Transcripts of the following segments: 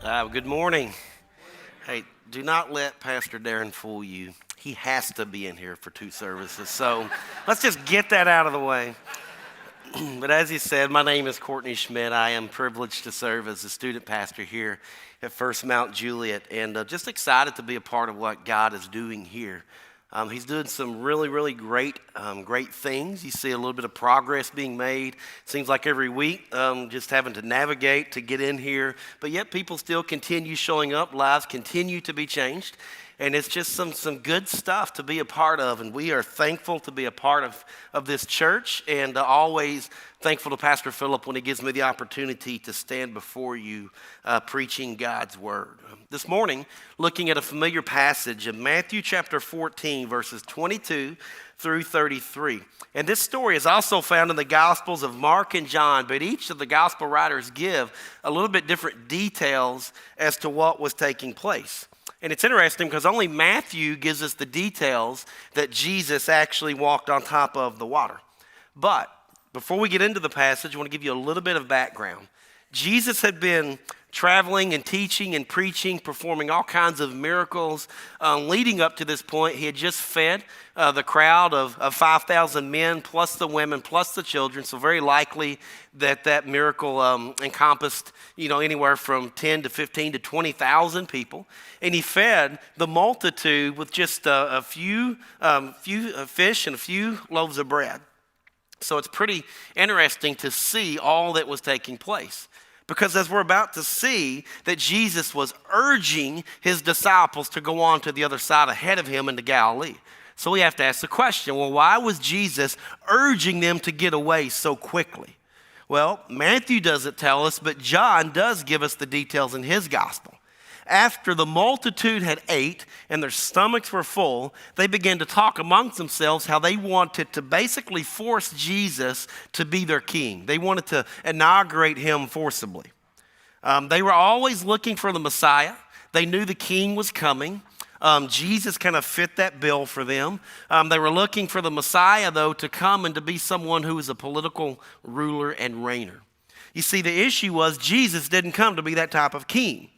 Good morning. Hey, do not let Pastor Darren fool you. He has to be in here for 2 services. So let's just get that out of the way. But as he said, my name is Courtney Schmidt. I am privileged to serve as a student pastor here at First Mount Juliet, and just excited to be a part of what God is doing here. He's doing some really great things. You see a little bit of progress being made. Seems like every week, just having to navigate to get in here. But yet people still continue showing up. Lives continue to be changed. And it's just some good stuff to be a part of. And we are thankful to be a part of this church, and always thankful to Pastor Philip when he gives me the opportunity to stand before you preaching God's word. This morning, looking at a familiar passage in Matthew chapter 14, verses 22 through 33. And this story is also found in the Gospels of Mark and John, but each of the gospel writers give a little bit different details as to what was taking place. And it's interesting because only Matthew gives us the details that Jesus actually walked on top of the water. But before we get into the passage, I want to give you a little bit of background. Jesus had been traveling and teaching and preaching, performing all kinds of miracles. Leading up to this point, he had just fed the crowd of 5,000 men, plus the women, plus the children. So very likely that miracle encompassed, anywhere from 10 to 15 to 20,000 people. And he fed the multitude with just a few fish and a few loaves of bread. So it's pretty interesting to see all that was taking place. Because as we're about to see, that Jesus was urging his disciples to go on to the other side ahead of him into Galilee. So we have to ask the question, well, why was Jesus urging them to get away so quickly? Well, Matthew doesn't tell us, but John does give us the details in his gospel. After the multitude had ate and their stomachs were full, they began to talk amongst themselves how they wanted to basically force Jesus to be their king. They wanted to inaugurate him forcibly. They were always looking for the Messiah. They knew the king was coming. Jesus kind of fit that bill for them. They were looking for the Messiah, though, to come and to be someone who was a political ruler and reigner. You see, the issue was Jesus didn't come to be that type of king.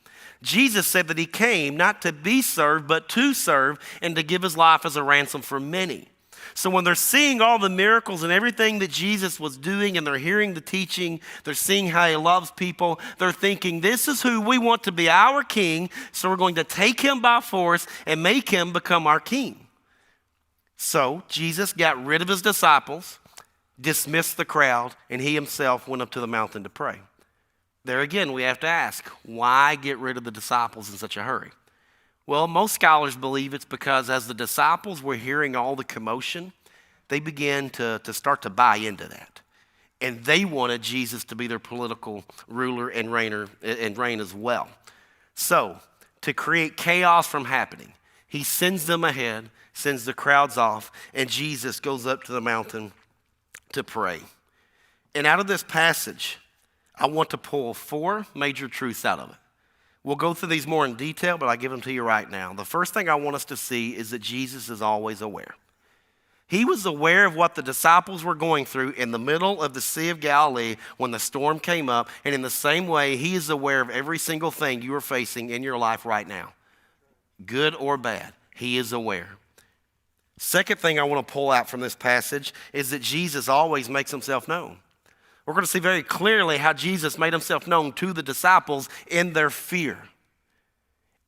Jesus said that he came not to be served, but to serve and to give his life as a ransom for many. So when they're seeing all the miracles and everything that Jesus was doing, and they're hearing the teaching, they're seeing how he loves people, they're thinking, this is who we want to be our king, so we're going to take him by force and make him become our king. So Jesus got rid of his disciples, dismissed the crowd, and he himself went up to the mountain to pray. There again, we have to ask, why get rid of the disciples in such a hurry? Well, most scholars believe it's because as the disciples were hearing all the commotion, they began to start to buy into that. And they wanted Jesus to be their political ruler and reign as well. So, to create chaos from happening, he sends them ahead, sends the crowds off, and Jesus goes up to the mountain to pray. And out of this passage, I want to pull 4 major truths out of it. We'll go through these more in detail, but I give them to you right now. The first thing I want us to see is that Jesus is always aware. He was aware of what the disciples were going through in the middle of the Sea of Galilee when the storm came up, and in the same way, he is aware of every single thing you are facing in your life right now, good or bad. He is aware. Second thing I want to pull out from this passage is that Jesus always makes himself known. We're going to see very clearly how Jesus made himself known to the disciples in their fear.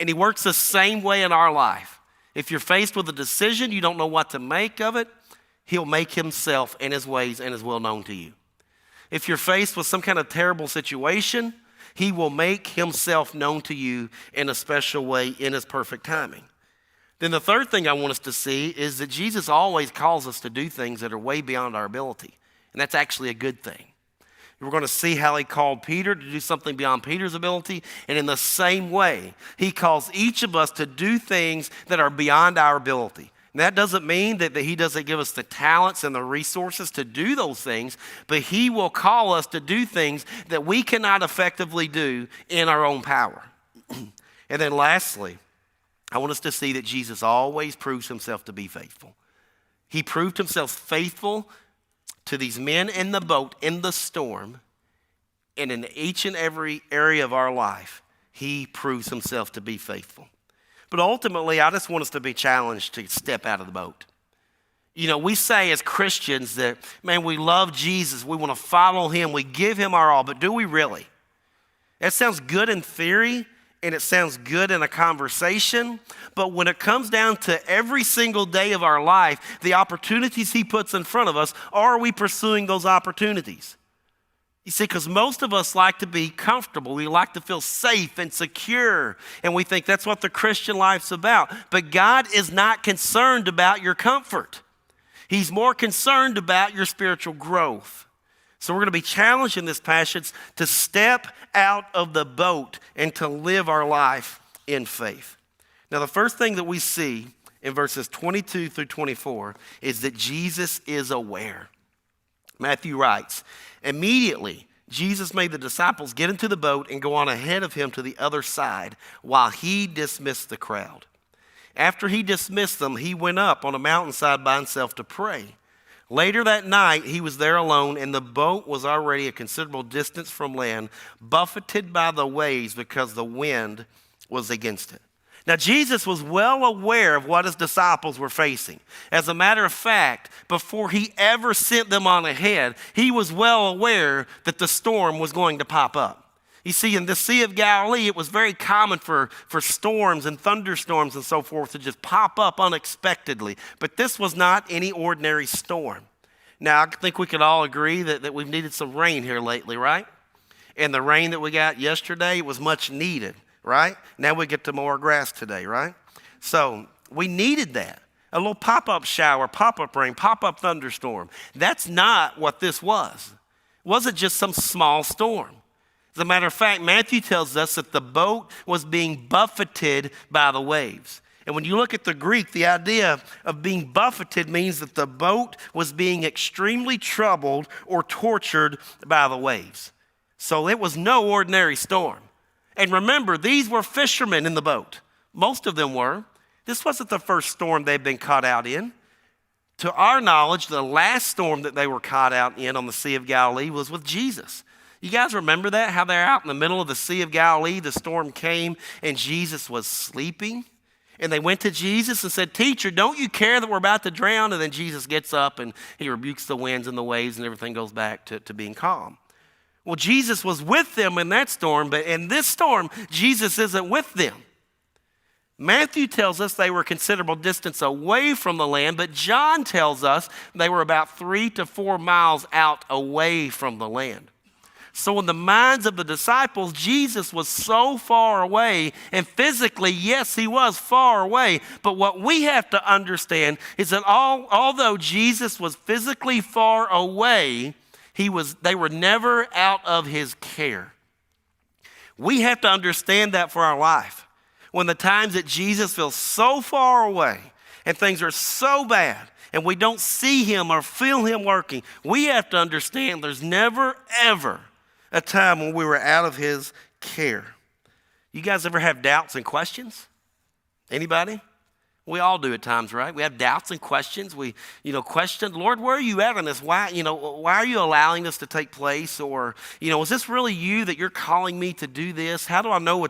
And he works the same way in our life. If you're faced with a decision, you don't know what to make of it, he'll make himself and his ways and his will known to you. If you're faced with some kind of terrible situation, he will make himself known to you in a special way in his perfect timing. Then the third thing I want us to see is that Jesus always calls us to do things that are way beyond our ability. And that's actually a good thing. We're going to see how he called Peter to do something beyond Peter's ability. And in the same way, he calls each of us to do things that are beyond our ability. And that doesn't mean that he doesn't give us the talents and the resources to do those things, but he will call us to do things that we cannot effectively do in our own power. And then lastly, I want us to see that Jesus always proves himself to be faithful. He proved himself faithful to these men in the boat, in the storm, and in each and every area of our life, he proves himself to be faithful. But ultimately, I just want us to be challenged to step out of the boat. We say as Christians that, man, we love Jesus. We want to follow him. We give him our all. But do we really? That sounds good in theory, and it sounds good in a conversation. But when it comes down to every single day of our life, the opportunities he puts in front of us, are we pursuing those opportunities? You see, because most of us like to be comfortable. We like to feel safe and secure. And we think that's what the Christian life's about. But God is not concerned about your comfort. He's more concerned about your spiritual growth. So we're going to be challenged in this passage to step out of the boat and to live our life in faith. Now, the first thing that we see in verses 22 through 24 is that Jesus is aware. Matthew writes, immediately, Jesus made the disciples get into the boat and go on ahead of him to the other side while he dismissed the crowd. After he dismissed them, he went up on a mountainside by himself to pray. Later that night, he was there alone, and the boat was already a considerable distance from land, buffeted by the waves because the wind was against it. Now, Jesus was well aware of what his disciples were facing. As a matter of fact, before he ever sent them on ahead, he was well aware that the storm was going to pop up. You see, in the Sea of Galilee, it was very common for storms and thunderstorms and so forth to just pop up unexpectedly. But this was not any ordinary storm. Now, I think we could all agree that we've needed some rain here lately, right? And the rain that we got yesterday was much needed, right? Now we get to mow grass today, right? So we needed that. A little pop-up shower, pop-up rain, pop-up thunderstorm. That's not what this was. It wasn't just some small storm. As a matter of fact, Matthew tells us that the boat was being buffeted by the waves. And when you look at the Greek, the idea of being buffeted means that the boat was being extremely troubled or tortured by the waves. So it was no ordinary storm. And remember, these were fishermen in the boat. Most of them were. This wasn't the first storm they'd been caught out in. To our knowledge, the last storm that they were caught out in on the Sea of Galilee was with Jesus. You guys remember that? How they're out in the middle of the Sea of Galilee, the storm came and Jesus was sleeping. And they went to Jesus and said, "Teacher, don't you care that we're about to drown?" And then Jesus gets up and he rebukes the winds and the waves and everything goes back to being calm. Well, Jesus was with them in that storm, but in this storm, Jesus isn't with them. Matthew tells us they were a considerable distance away from the land, but John tells us they were about 3 to 4 miles out away from the land. So in the minds of the disciples, Jesus was so far away, and physically, yes, he was far away. But what we have to understand is that although Jesus was physically far away, they were never out of his care. We have to understand that for our life. When the times that Jesus feels so far away and things are so bad and we don't see him or feel him working, we have to understand there's never, ever a time when we were out of his care. You guys ever have doubts and questions? Anybody? We all do at times, right? We have doubts and questions. We, question, Lord, where are you at on this? Why are you allowing this to take place? Or, is this really you that you're calling me to do this? How do I know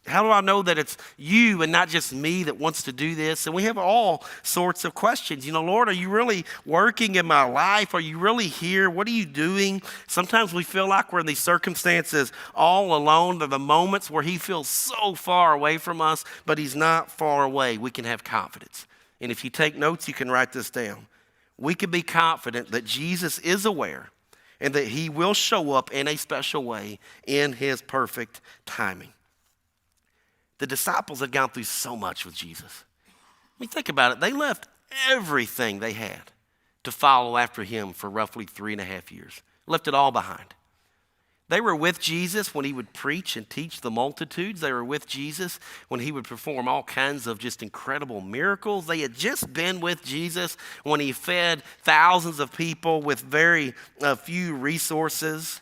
how do I know that it's you and not just me that wants to do this? And we have all sorts of questions. Lord, are you really working in my life? Are you really here? What are you doing? Sometimes we feel like we're in these circumstances all alone. They're the moments where he feels so far away from us, but he's not far away. We can have confidence. And if you take notes, you can write this down. We can be confident that Jesus is aware and that he will show up in a special way in his perfect timing. The disciples had gone through so much with Jesus. I mean, think about it. They left everything they had to follow after him for roughly 3.5 years. Left it all behind. They were with Jesus when he would preach and teach the multitudes. They were with Jesus when he would perform all kinds of just incredible miracles. They had just been with Jesus when he fed thousands of people with very few resources.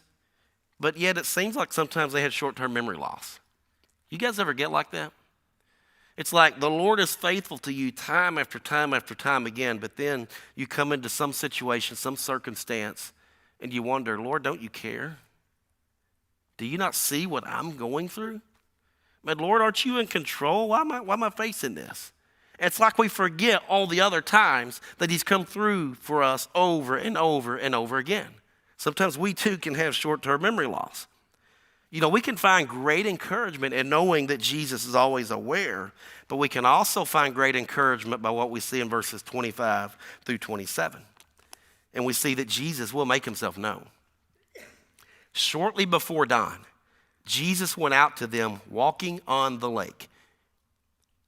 But yet it seems like sometimes they had short-term memory loss. You guys ever get like that? It's like the Lord is faithful to you time after time after time again, but then you come into some situation, some circumstance, and you wonder, Lord, don't you care? Do you not see what I'm going through? Man, Lord, aren't you in control? Why am I facing this? It's like we forget all the other times that he's come through for us over and over and over again. Sometimes we too can have short-term memory loss. We can find great encouragement in knowing that Jesus is always aware, but we can also find great encouragement by what we see in verses 25 through 27. And we see that Jesus will make himself known. Shortly before dawn, Jesus went out to them walking on the lake.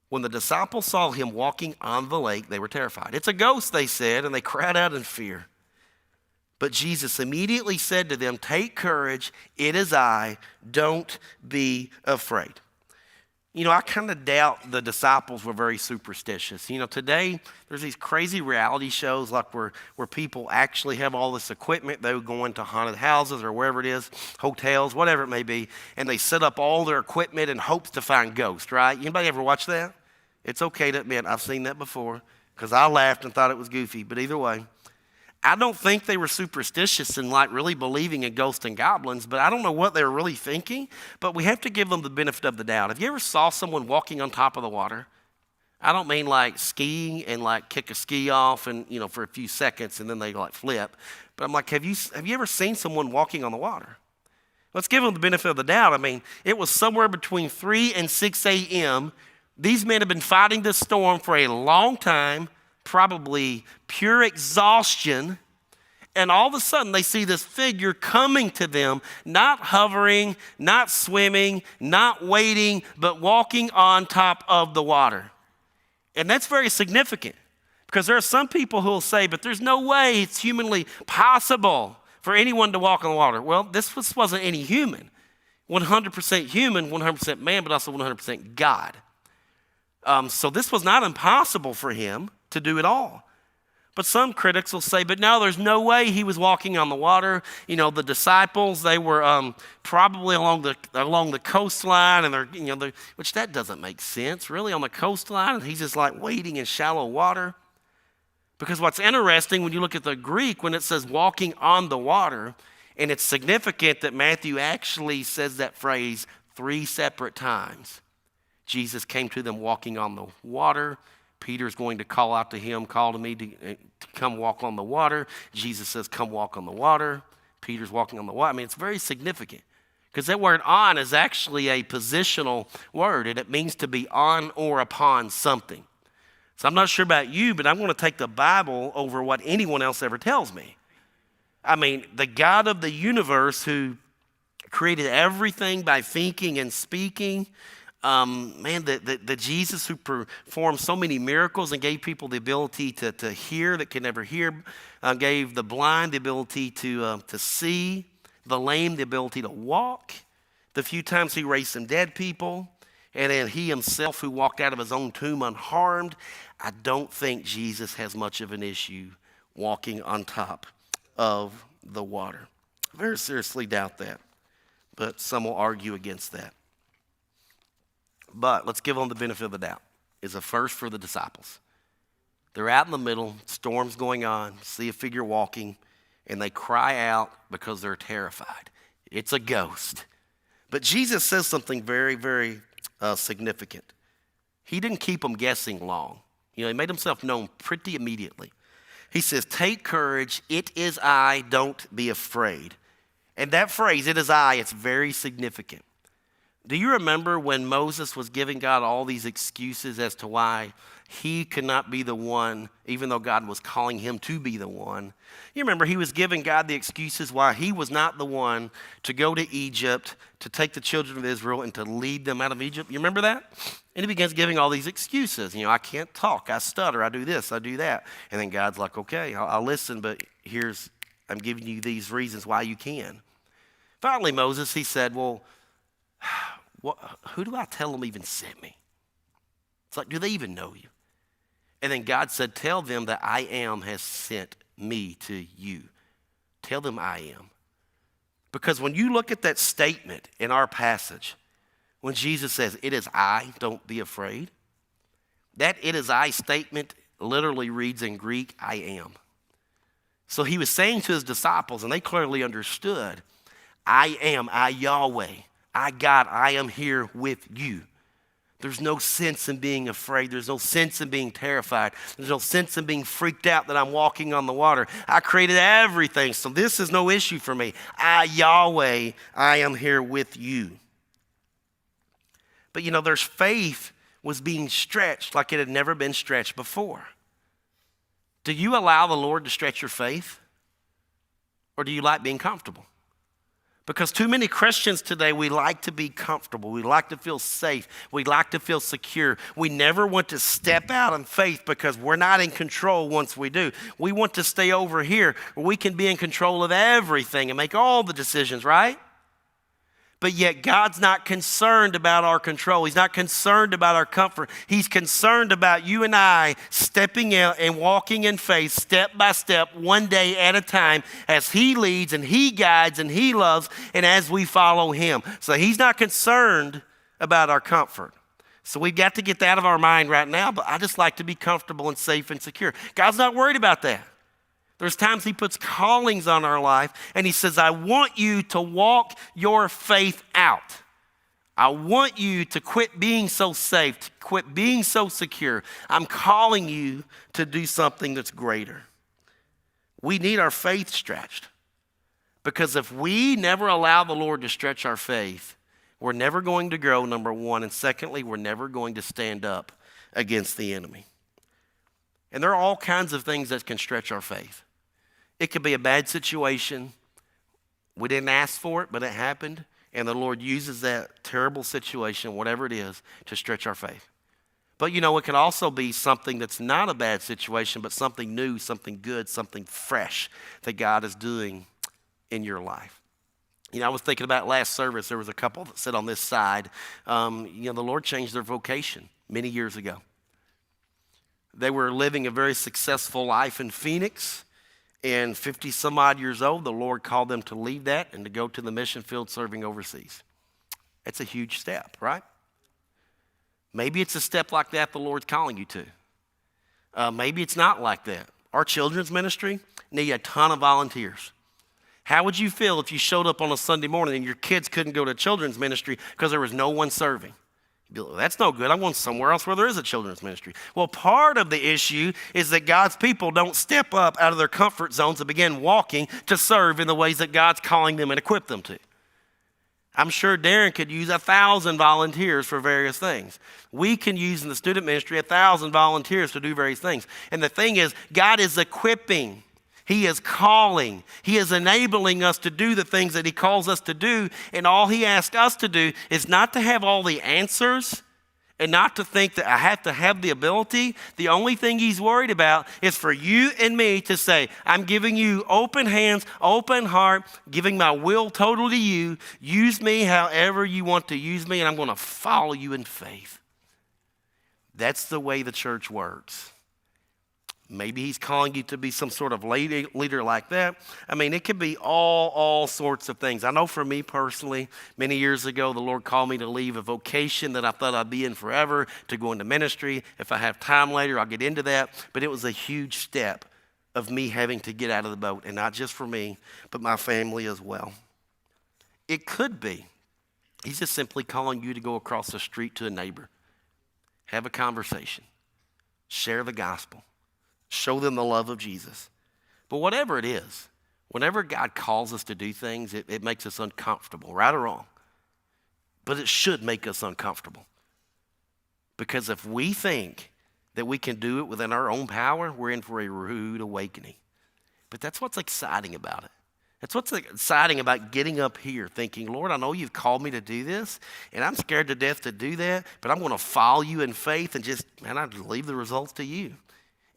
When the disciples saw him walking on the lake, they were terrified. It's a ghost, they said, and they cried out in fear. But Jesus immediately said to them, take courage, it is I, don't be afraid. I kind of doubt the disciples were very superstitious. Today there's these crazy reality shows like where people actually have all this equipment. They go into haunted houses or wherever it is, hotels, whatever it may be, and they set up all their equipment in hopes to find ghosts, right? Anybody ever watch that? It's okay to admit I've seen that before because I laughed and thought it was goofy, but either way. I don't think they were superstitious and really believing in ghosts and goblins, but I don't know what they were really thinking, but we have to give them the benefit of the doubt. Have you ever saw someone walking on top of the water? I don't mean like skiing and kick a ski off and, for a few seconds and then they flip. But I'm like, have you ever seen someone walking on the water? Let's give them the benefit of the doubt. It was somewhere between 3 and 6 a.m. These men have been fighting this storm for a long time, probably pure exhaustion, and all of a sudden they see this figure coming to them, not hovering, not swimming, not waiting, but walking on top of the water. And that's very significant because there are some people who will say, but there's no way it's humanly possible for anyone to walk on the water. Well, this wasn't any human. 100% human, 100% man, but also 100% God. So this was not impossible for him to do it all. But some critics will say, but no, there's no way he was walking on the water. The disciples, they were probably along the coastline, and which that doesn't make sense, really, on the coastline, and he's just wading in shallow water. Because what's interesting when you look at the Greek, when it says walking on the water, and it's significant that Matthew actually says that phrase 3 separate times. Jesus came to them walking on the water. Peter's going to call out to him, call to me to come walk on the water. Jesus says, come walk on the water. Peter's walking on the water. It's very significant because that word on is actually a positional word, and it means to be on or upon something. So I'm not sure about you, but I'm going to take the Bible over what anyone else ever tells me. The God of the universe who created everything by thinking and speaking, the Jesus who performed so many miracles and gave people the ability to hear that could never hear, gave the blind the ability to see, the lame the ability to walk, the few times he raised some dead people, and then he himself who walked out of his own tomb unharmed. I don't think Jesus has much of an issue walking on top of the water. I very seriously doubt that, but some will argue against that. But let's give them the benefit of the doubt. It's a first for the disciples. They're out in the middle, storm's going on, see a figure walking, and they cry out because they're terrified. It's a ghost. But Jesus says something very, very significant. He didn't keep them guessing long. He made himself known pretty immediately. He says, take courage, it is I, don't be afraid. And that phrase, it is I, it's very significant. Do you remember when Moses was giving God all these excuses as to why he could not be the one, even though God was calling him to be the one? You remember he was giving God the excuses why he was not the one to go to Egypt, to take the children of Israel and to lead them out of Egypt. You remember that? And he begins giving all these excuses. I can't talk, I stutter, I do this, I do that. And then God's like, okay, I'll listen, but I'm giving you these reasons why you can. Finally, Moses, he said, well, who do I tell them even sent me? It's like, do they even know you? And then God said, tell them that I am has sent me to you. Tell them I am. Because when you look at that statement in our passage, when Jesus says, it is I, don't be afraid, that it is I statement literally reads in Greek, I am. So he was saying to his disciples, and they clearly understood, I Yahweh, I God, I am here with you. There's no sense in being afraid. There's no sense in being terrified. There's no sense in being freaked out that I'm walking on the water. I created everything, so this is no issue for me. I, Yahweh, I am here with you. But there's faith was being stretched like it had never been stretched before. Do you allow the Lord to stretch your faith? Or do you like being comfortable? Because too many Christians today, we like to be comfortable. We like to feel safe. We like to feel secure. We never want to step out in faith because we're not in control once we do. We want to stay over here where we can be in control of everything and make all the decisions, right? But yet God's not concerned about our control. He's not concerned about our comfort. He's concerned about you and I stepping out and walking in faith step by step, one day at a time, as He leads and He guides and He loves and as we follow Him. So He's not concerned about our comfort. So we've got to get that out of our mind right now, but I just like to be comfortable and safe and secure. God's not worried about that. There's times He puts callings on our life and He says, I want you to walk your faith out. I want you to quit being so safe, to quit being so secure. I'm calling you to do something that's greater. We need our faith stretched because if we never allow the Lord to stretch our faith, we're never going to grow, number one. And secondly, we're never going to stand up against the enemy. And there are all kinds of things that can stretch our faith. It could be a bad situation. We didn't ask for it, but it happened. And the Lord uses that terrible situation, whatever it is, to stretch our faith. But it could also be something that's not a bad situation, but something new, something good, something fresh that God is doing in your life. I was thinking about last service. There was a couple that sat on this side. The Lord changed their vocation many years ago. They were living a very successful life in Phoenix. And 50 some odd years old, the Lord called them to leave that and to go to the mission field serving overseas. It's a huge step, right? Maybe it's a step like that the Lord's calling you to. Maybe it's not like that. Our children's ministry need a ton of volunteers. How would you feel if you showed up on a Sunday morning and your kids couldn't go to children's ministry because there was no one serving? That's no good. I'm going somewhere else where there is a children's ministry. Well, part of the issue is that God's people don't step up out of their comfort zones and begin walking to serve in the ways that God's calling them and equip them to. I'm sure Darren could use 1,000 volunteers for various things. We can use in the student ministry 1,000 volunteers to do various things. And the thing is, God is equipping. He is calling. He is enabling us to do the things that He calls us to do. And all He asks us to do is not to have all the answers and not to think that I have to have the ability. The only thing He's worried about is for you and me to say, I'm giving you open hands, open heart, giving my will totally to you. Use me however you want to use me, and I'm going to follow you in faith. That's the way the church works. Maybe He's calling you to be some sort of leader like that. It could be all sorts of things. I know for me personally, many years ago, the Lord called me to leave a vocation that I thought I'd be in forever to go into ministry. If I have time later, I'll get into that. But it was a huge step of me having to get out of the boat, and not just for me, but my family as well. It could be He's just simply calling you to go across the street to a neighbor, have a conversation, share the gospel. Show them the love of Jesus. But whatever it is, whenever God calls us to do things, it makes us uncomfortable, right or wrong. But it should make us uncomfortable. Because if we think that we can do it within our own power, we're in for a rude awakening. But that's what's exciting about it. That's what's exciting about getting up here thinking, Lord, I know You've called me to do this, and I'm scared to death to do that, but I'm going to follow You in faith and I leave the results to You.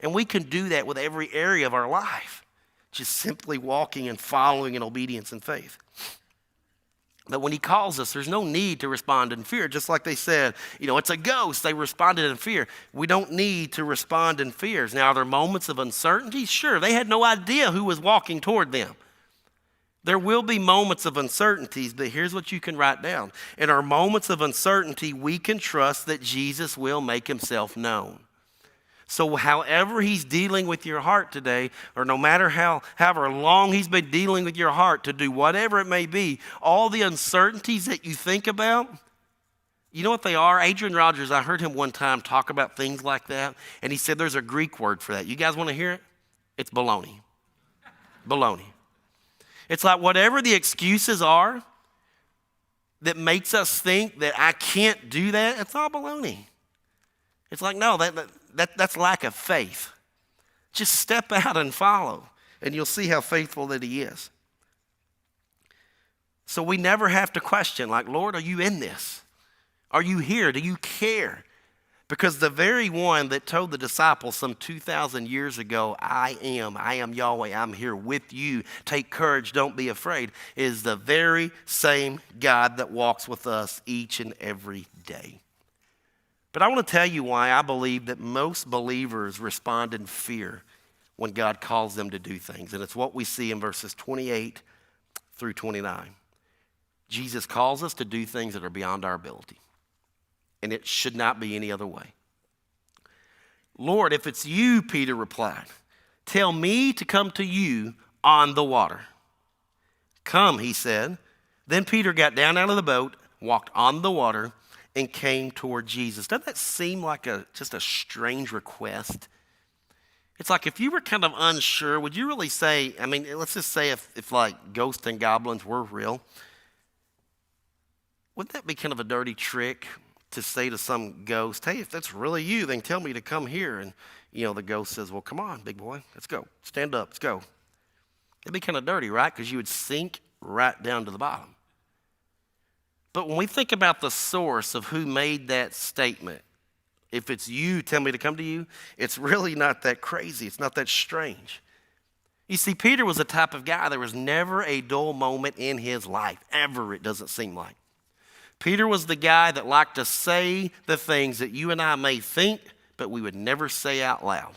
And we can do that with every area of our life, just simply walking and following in obedience and faith. But when He calls us, there's no need to respond in fear. Just like they said, it's a ghost. They responded in fear. We don't need to respond in fears. Now, are there moments of uncertainty? Sure, they had no idea who was walking toward them. There will be moments of uncertainties, but here's what you can write down. In our moments of uncertainty, we can trust that Jesus will make Himself known. So however he's dealing with your heart today, or no matter however long he's been dealing with your heart to do whatever it may be, all the uncertainties that you think about, you know what they are? Adrian Rogers, I heard him one time talk about things like that, and he said there's a Greek word for that. You guys want to hear it? It's baloney. Baloney. It's like whatever the excuses are that makes us think that I can't do that, it's all baloney. It's like, no, that's lack of faith. Just step out and follow, and you'll see how faithful that he is. So we never have to question, like, Lord, are you in this? Are you here? Do you care? Because the very one that told the disciples some 2,000 years ago, I am Yahweh, I'm here with you, take courage, don't be afraid, is the very same God that walks with us each and every day. But I want to tell you why I believe that most believers respond in fear when God calls them to do things. And it's what we see in verses 28 through 29. Jesus calls us to do things that are beyond our ability. And it should not be any other way. Lord, if it's you, Peter replied, tell me to come to you on the water. Come, he said. Then Peter got down out of the boat, walked on the water, and came toward Jesus. Doesn't that seem like just a strange request? It's like if you were kind of unsure, would you really say, I mean, let's just say if like ghosts and goblins were real, wouldn't that be kind of a dirty trick to say to some ghost, hey, if that's really you, then tell me to come here. And, the ghost says, well, come on, big boy, let's go. Stand up, let's go. It'd be kind of dirty, right? Because you would sink right down to the bottom. But when we think about the source of who made that statement, if it's you, tell me to come to you, it's really not that crazy. It's not that strange. You see, Peter was the type of guy, there was never a dull moment in his life, ever, it doesn't seem like. Peter was the guy that liked to say the things that you and I may think, but we would never say out loud.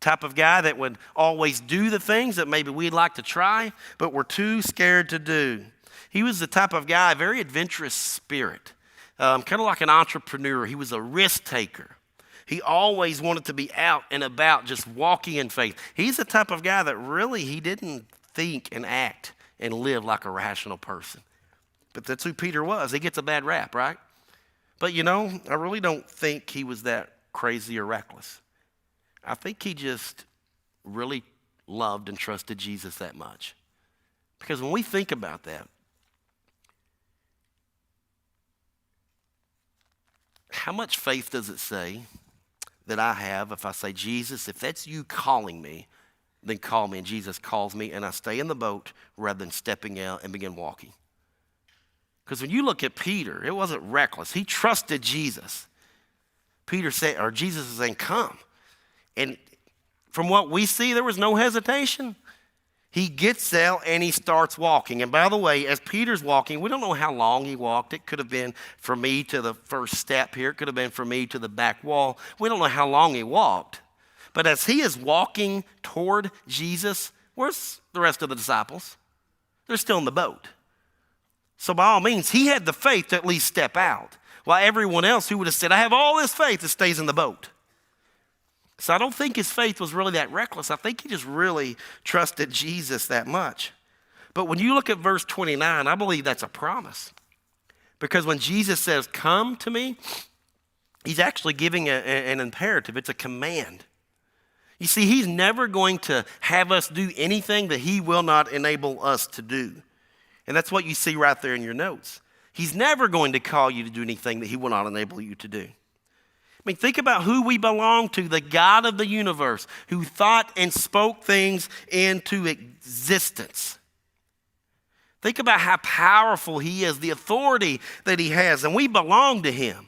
Type of guy that would always do the things that maybe we'd like to try, but we're too scared to do. He was the type of guy, very adventurous spirit, kind of like an entrepreneur. He was a risk taker. He always wanted to be out and about, just walking in faith. He's the type of guy that really, he didn't think and act and live like a rational person. But that's who Peter was. He gets a bad rap, right? But I really don't think he was that crazy or reckless. I think he just really loved and trusted Jesus that much. Because when we think about that, how much faith does it say that I have if I say, Jesus, if that's you calling me, then call me. And Jesus calls me and I stay in the boat rather than stepping out and begin walking. Because when you look at Peter, it wasn't reckless. He trusted Jesus. Peter said, or Jesus is saying, come. And from what we see, there was no hesitation. He gets out and he starts walking. And by the way, as Peter's walking, we don't know how long he walked. It could have been from me to the first step here. It could have been from me to the back wall. We don't know how long he walked. But as he is walking toward Jesus, where's the rest of the disciples? They're still in the boat. So by all means, he had the faith to at least step out, while everyone else who would have said, I have all this faith that stays in the boat. So I don't think his faith was really that reckless. I think he just really trusted Jesus that much. But when you look at verse 29, I believe that's a promise. Because when Jesus says, come to me, he's actually giving an imperative. It's a command. You see, he's never going to have us do anything that he will not enable us to do. And that's what you see right there in your notes. He's never going to call you to do anything that he will not enable you to do. I mean, think about who we belong to, the God of the universe, who thought and spoke things into existence. Think about how powerful he is, the authority that he has, and we belong to him.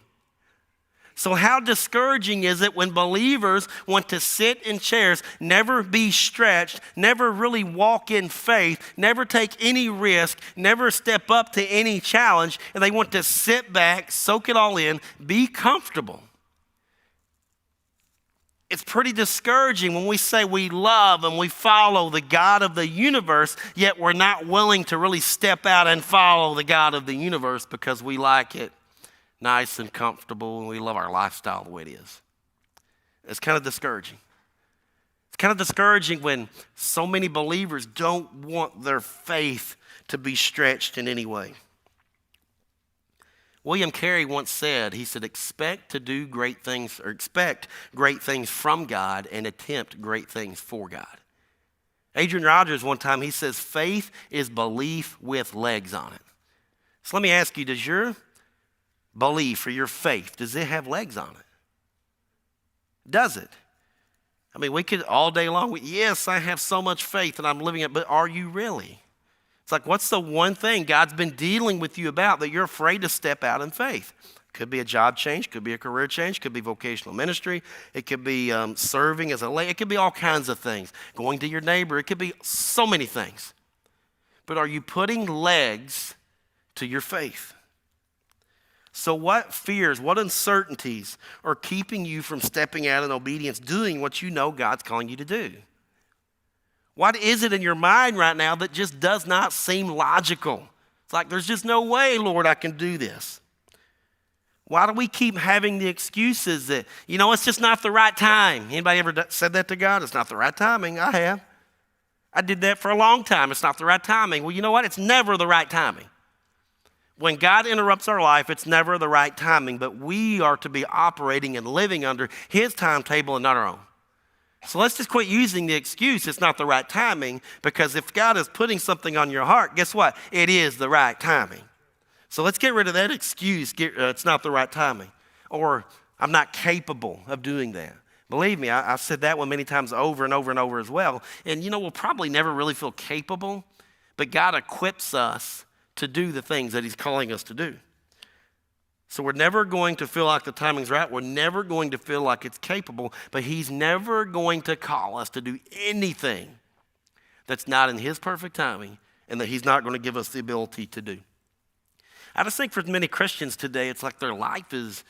So how discouraging is it when believers want to sit in chairs, never be stretched, never really walk in faith, never take any risk, never step up to any challenge, and they want to sit back, soak it all in, be comfortable. It's pretty discouraging when we say we love and we follow the God of the universe, yet we're not willing to really step out and follow the God of the universe because we like it nice and comfortable and we love our lifestyle the way it is. It's kind of discouraging. It's kind of discouraging when so many believers don't want their faith to be stretched in any way. William Carey once said, he said, expect great things from God and attempt great things for God. Adrian Rogers one time, he says, faith is belief with legs on it. So let me ask you, does your belief or your faith, does it have legs on it? Does it? I mean, we could all day long, yes, I have so much faith and I'm living it, but are you really? It's like, what's the one thing God's been dealing with you about that you're afraid to step out in faith? Could be a job change, could be a career change, could be vocational ministry, it could be serving as a lay, it could be all kinds of things. Going to your neighbor, it could be so many things. But are you putting legs to your faith? So what fears, what uncertainties are keeping you from stepping out in obedience, doing what you know God's calling you to do? What is it in your mind right now that just does not seem logical? It's like, there's just no way, Lord, I can do this. Why do we keep having the excuses that, it's just not the right time? Anybody ever said that to God? It's not the right timing. I have. I did that for a long time. It's not the right timing. Well, you know what? It's never the right timing. When God interrupts our life, it's never the right timing, but we are to be operating and living under His timetable and not our own. So let's just quit using the excuse, it's not the right timing, because if God is putting something on your heart, guess what? It is the right timing. So let's get rid of that excuse, it's not the right timing, or I'm not capable of doing that. Believe me, I've said that one many times over and over and over as well. And we'll probably never really feel capable, but God equips us to do the things that He's calling us to do. So we're never going to feel like the timing's right. We're never going to feel like it's capable, but He's never going to call us to do anything that's not in His perfect timing and that He's not going to give us the ability to do. I just think for many Christians today, it's like their life it's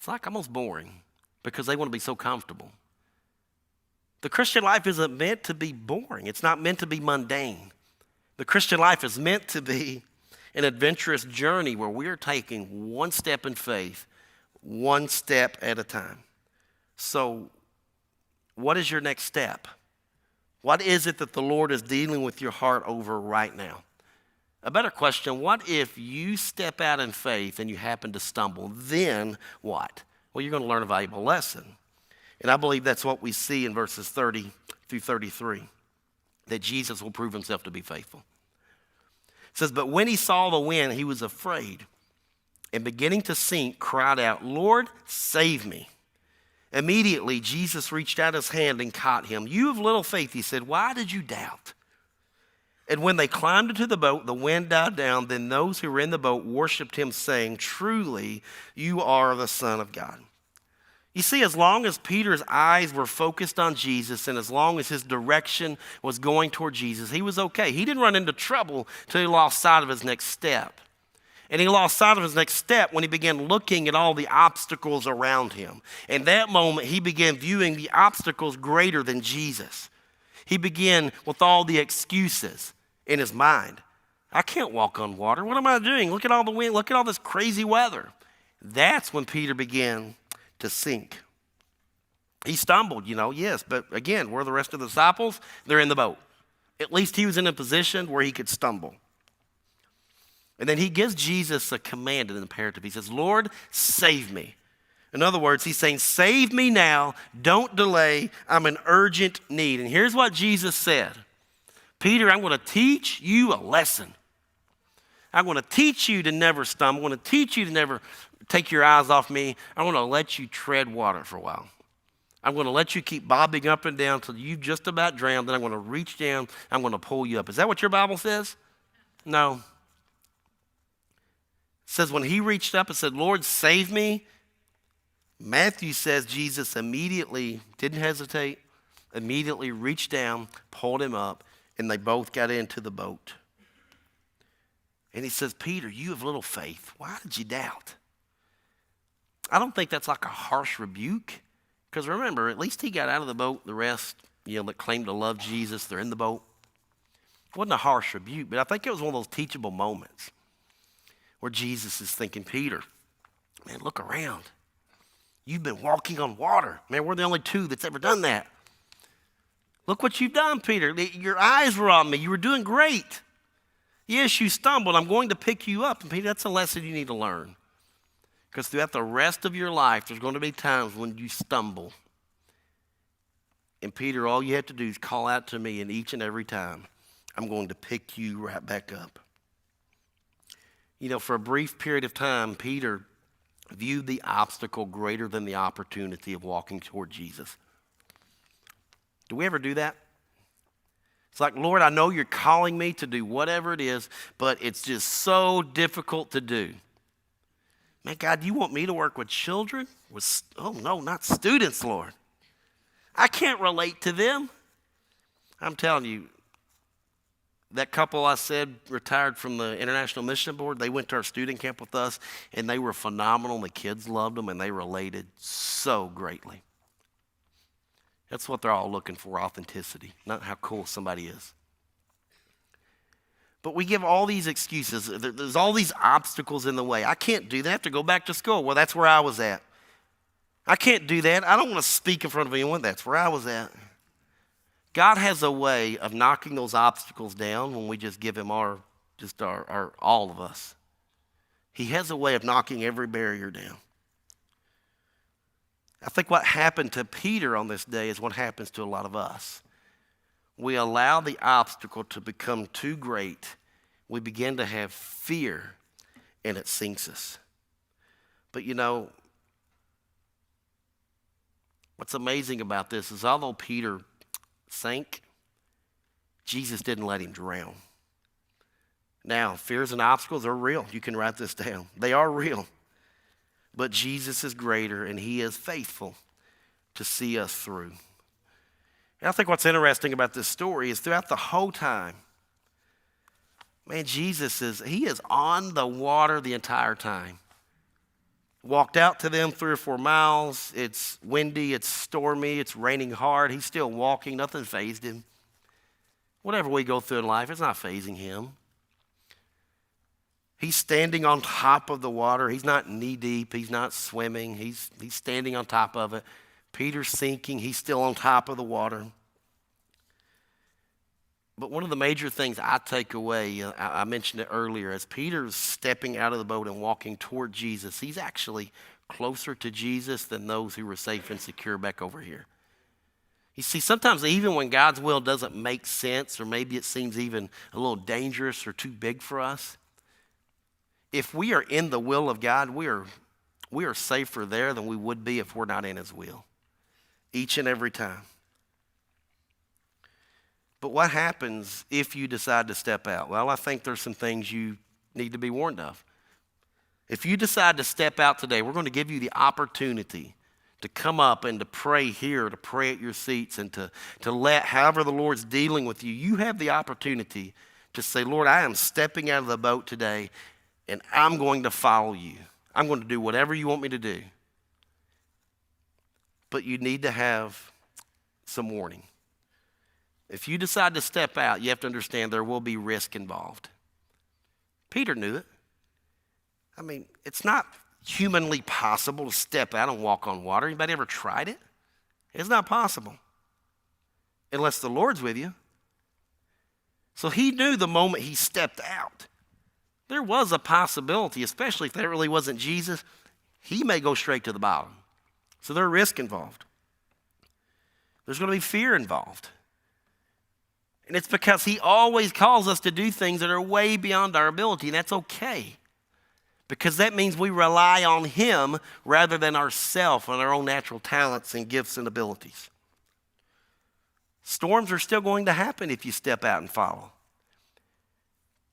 like almost boring because they want to be so comfortable. The Christian life isn't meant to be boring. It's not meant to be mundane. The Christian life is meant to be an adventurous journey where we are taking one step in faith, one step at a time. So what is your next step? What is it that the Lord is dealing with your heart over right now? A better question, what if you step out in faith and you happen to stumble? Then what? Well, you're going to learn a valuable lesson. And I believe that's what we see in verses 30 through 33, that Jesus will prove Himself to be faithful. It says, but when He saw the wind, He was afraid, and beginning to sink, cried out, Lord, save me. Immediately, Jesus reached out His hand and caught him. You of little faith, He said, why did you doubt? And when they climbed into the boat, the wind died down. Then those who were in the boat worshiped Him, saying, truly, you are the Son of God. You see, as long as Peter's eyes were focused on Jesus and as long as his direction was going toward Jesus, he was okay. He didn't run into trouble till he lost sight of his next step. And he lost sight of his next step when he began looking at all the obstacles around him. In that moment, he began viewing the obstacles greater than Jesus. He began with all the excuses in his mind. I can't walk on water. What am I doing? Look at all the wind. Look at all this crazy weather. That's when Peter began to sink. He stumbled, yes, but again, where are the rest of the disciples? They're in the boat. At least he was in a position where he could stumble. And then he gives Jesus a command, an imperative. He says, Lord, save me. In other words, he's saying, save me now. Don't delay. I'm in urgent need. And here's what Jesus said. Peter, I'm going to teach you a lesson. I'm going to teach you to never stumble. I'm going to teach you to never take your eyes off me. I'm going to let you tread water for a while. I'm going to let you keep bobbing up and down till you just about drown. Then I'm going to reach down. I'm going to pull you up. Is that what your Bible says? No. It says when he reached up and said, Lord, save me. Matthew says Jesus immediately didn't hesitate, immediately reached down, pulled him up, and they both got into the boat. And he says, Peter, you have little faith. Why did you doubt? I don't think that's like a harsh rebuke. Because remember, at least he got out of the boat. The rest, that claimed to love Jesus, they're in the boat. It wasn't a harsh rebuke, but I think it was one of those teachable moments where Jesus is thinking, Peter, man, look around. You've been walking on water. Man, we're the only two that's ever done that. Look what you've done, Peter. Your eyes were on me. You were doing great. Yes, you stumbled. I'm going to pick you up. And Peter, that's a lesson you need to learn. Because throughout the rest of your life, there's going to be times when you stumble. And Peter, all you have to do is call out to me, and each and every time, I'm going to pick you right back up. You know, for a brief period of time, Peter viewed the obstacle greater than the opportunity of walking toward Jesus. Do we ever do that? It's like, Lord, I know you're calling me to do whatever it is, but it's just so difficult to do. Man, God, you want me to work with children? Oh, no, not students, Lord. I can't relate to them. I'm telling you, that couple I said retired from the International Mission Board, they went to our student camp with us, and they were phenomenal. The kids loved them, and they related so greatly. That's what they're all looking for, authenticity, not how cool somebody is. But we give all these excuses. There's all these obstacles in the way. I can't do that. I have to go back to school. Well, that's where I was at. I can't do that. I don't want to speak in front of anyone. That's where I was at. God has a way of knocking those obstacles down when we just give him our all of us. He has a way of knocking every barrier down. I think what happened to Peter on this day is what happens to a lot of us. We allow the obstacle to become too great. We begin to have fear, and it sinks us. But you know, what's amazing about this is although Peter sank, Jesus didn't let him drown. Now, fears and obstacles are real. You can write this down. They are real. But Jesus is greater, and he is faithful to see us through. And I think what's interesting about this story is throughout the whole time, man, Jesus is on the water the entire time. Walked out to them 3 or 4 miles. It's windy, it's stormy, it's raining hard. He's still walking. Nothing fazed him. Whatever we go through in life, it's not fazing him. He's standing on top of the water. He's not knee deep. He's not swimming. He's standing on top of it. Peter's sinking. He's still on top of the water. But one of the major things I take away, I mentioned it earlier, as Peter's stepping out of the boat and walking toward Jesus, he's actually closer to Jesus than those who were safe and secure back over here. You see, sometimes even when God's will doesn't make sense, or maybe it seems even a little dangerous or too big for us, if we are in the will of God, we are safer there than we would be if we're not in his will. Each and every time. But what happens if you decide to step out? Well, I think there's some things you need to be warned of. If you decide to step out today, we're going to give you the opportunity to come up and to pray here, to pray at your seats, and to let, however the Lord's dealing with you, you have the opportunity to say, Lord, I am stepping out of the boat today, and I'm going to follow you. I'm going to do whatever you want me to do. But you need to have some warning. If you decide to step out, you have to understand there will be risk involved. Peter knew it. I mean, it's not humanly possible to step out and walk on water. Anybody ever tried it? It's not possible. Unless the Lord's with you. So he knew the moment he stepped out, there was a possibility, especially if that really wasn't Jesus, he may go straight to the bottom. So there's risk involved. There's going to be fear involved. And it's because he always calls us to do things that are way beyond our ability, and that's okay. Because that means we rely on him rather than ourselves and our own natural talents and gifts and abilities. Storms are still going to happen if you step out and follow.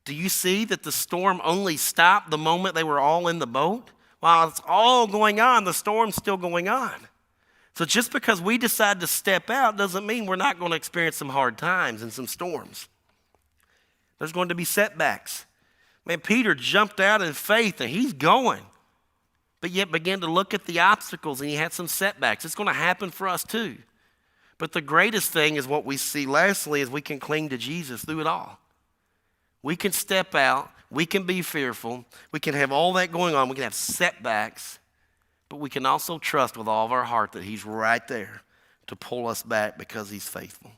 Do you see that the storm only stopped the moment they were all in the boat? While it's all going on, the storm's still going on. So just because we decide to step out doesn't mean we're not going to experience some hard times and some storms. There's going to be setbacks. Man, Peter jumped out in faith and he's going, but yet began to look at the obstacles and he had some setbacks. It's going to happen for us too. But the greatest thing is what we see lastly is we can cling to Jesus through it all. We can step out, we can be fearful, we can have all that going on, we can have setbacks, but we can also trust with all of our heart that he's right there to pull us back because he's faithful.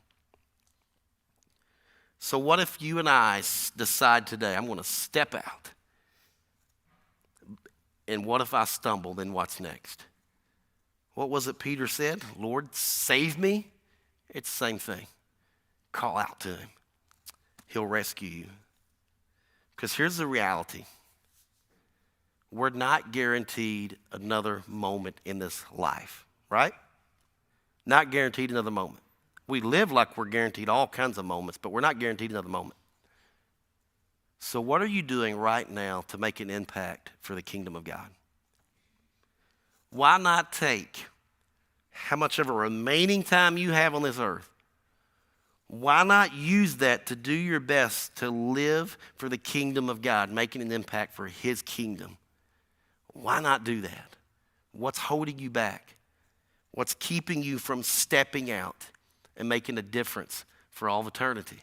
So what if you and I decide today, I'm going to step out? And what if I stumble? Then what's next? What was it Peter said? Lord, save me. It's the same thing. Call out to him. He'll rescue you. Because here's the reality. We're not guaranteed another moment in this life, right? Not guaranteed another moment. We live like we're guaranteed all kinds of moments, but we're not guaranteed another moment. So what are you doing right now to make an impact for the kingdom of God? Why not take how much of a remaining time you have on this earth? Why not use that to do your best to live for the kingdom of God, making an impact for his kingdom? Why not do that? What's holding you back? What's keeping you from stepping out and making a difference for all of eternity?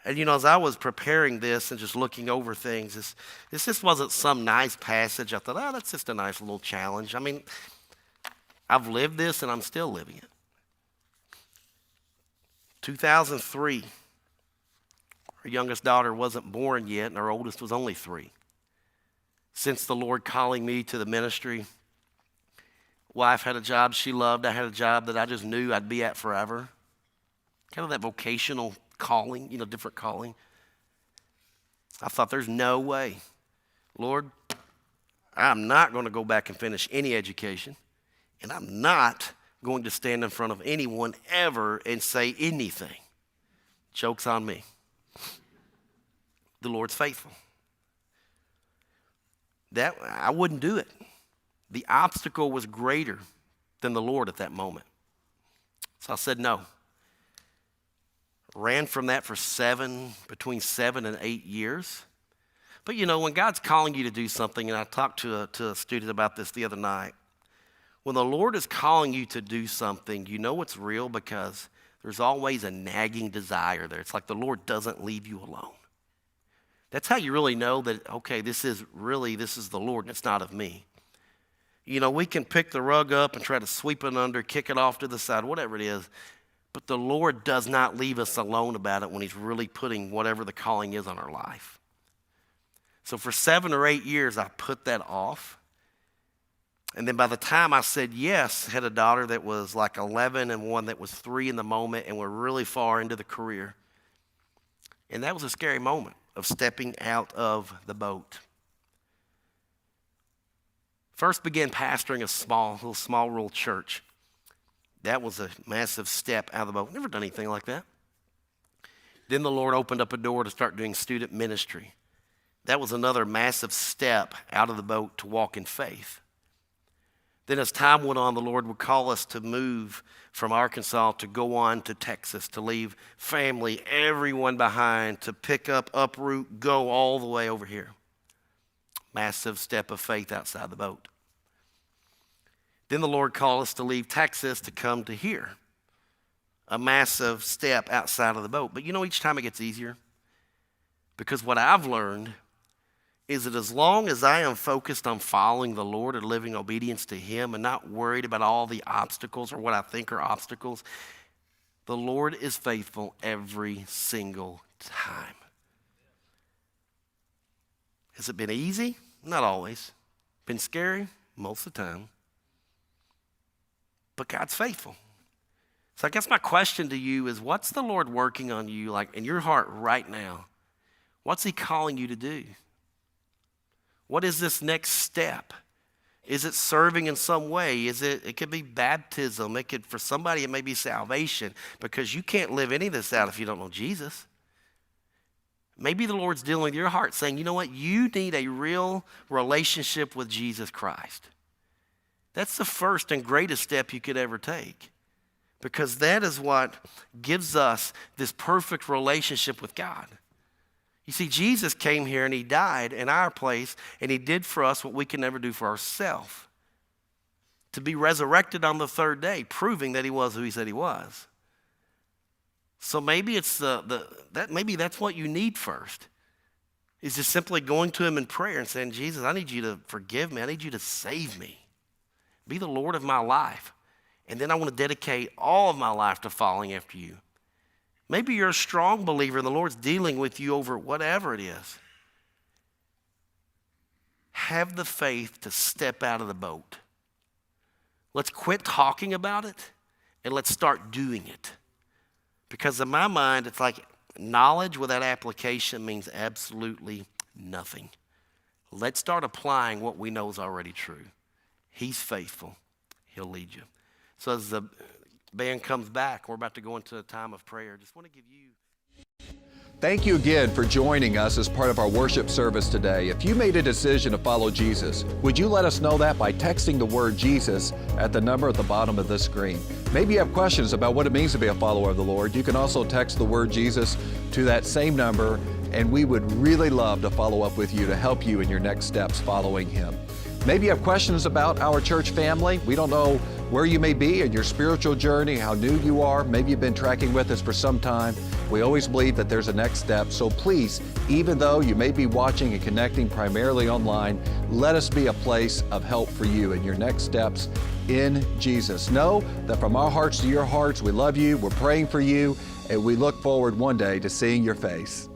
And as I was preparing this and just looking over things, this just wasn't some nice passage. I thought, that's just a nice little challenge. I mean, I've lived this and I'm still living it. 2003, our youngest daughter wasn't born yet and our oldest was only 3. Since the Lord calling me to the ministry, wife had a job she loved. I had a job that I just knew I'd be at forever. Kind of that vocational calling, different calling. I thought, there's no way. Lord, I'm not going to go back and finish any education, and I'm not going to stand in front of anyone ever and say anything. Joke's on me. The Lord's faithful. That I wouldn't do it. The obstacle was greater than the Lord at that moment. So I said no. Ran from that for between 7 and 8 years. But when God's calling you to do something, and I talked to a student about this the other night, when the Lord is calling you to do something, you know it's real because there's always a nagging desire there. It's like the Lord doesn't leave you alone. That's how you really know that, okay, this is the Lord and it's not of me. We can pick the rug up and try to sweep it under, kick it off to the side, whatever it is. But the Lord does not leave us alone about it when he's really putting whatever the calling is on our life. So for 7 or 8 years, I put that off. And then by the time I said yes, I had a daughter that was like 11 and one that was 3 in the moment, and we're really far into the career. And that was a scary moment of stepping out of the boat. First began pastoring a small rural church. That was a massive step out of the boat. Never done anything like that. Then the Lord opened up a door to start doing student ministry. That was another massive step out of the boat to walk in faith. Then as time went on, the Lord would call us to move from Arkansas to go on to Texas, to leave family, everyone behind, to pick up, uproot, go all the way over here. Massive step of faith outside the boat. Then the Lord called us to leave Texas to come to here. A massive step outside of the boat. But each time it gets easier. Because what I've learned is that as long as I am focused on following the Lord and living obedience to him and not worried about all the obstacles or what I think are obstacles, the Lord is faithful every single time. Has it been easy? Not always. Been scary? Most of the time. But God's faithful. So I guess my question to you is, what's the Lord working on you like in your heart right now? What's he calling you to do? What is this next step? Is it serving in some way? It could be baptism. For somebody, it may be salvation, because you can't live any of this out if you don't know Jesus. Maybe the Lord's dealing with your heart saying, you know what? You need a real relationship with Jesus Christ. That's the first and greatest step you could ever take, because that is what gives us this perfect relationship with God. You see, Jesus came here and he died in our place, and he did for us what we can never do for ourselves. To be resurrected on the 3rd day, proving that he was who he said he was. So maybe it's maybe that's what you need first. Is just simply going to him in prayer and saying, Jesus, I need you to forgive me. I need you to save me. Be the Lord of my life. And then I want to dedicate all of my life to following after you. Maybe you're a strong believer and the Lord's dealing with you over whatever it is. Have the faith to step out of the boat. Let's quit talking about it and let's start doing it. Because in my mind, it's like knowledge without application means absolutely nothing. Let's start applying what we know is already true. He's faithful. He'll lead you. So as the band comes back, we're about to go into a time of prayer. Just want to give you... Thank you again for joining us as part of our worship service today. If you made a decision to follow Jesus, would you let us know that by texting the word Jesus at the number at the bottom of this screen? Maybe you have questions about what it means to be a follower of the Lord. You can also text the word Jesus to that same number, and we would really love to follow up with you to help you in your next steps following Him. Maybe you have questions about our church family. We don't know where you may be in your spiritual journey, how new you are. Maybe you've been tracking with us for some time. We always believe that there's a next step. So please, even though you may be watching and connecting primarily online, let us be a place of help for you in your next steps in Jesus. Know that from our hearts to your hearts, we love you, we're praying for you, and we look forward one day to seeing your face.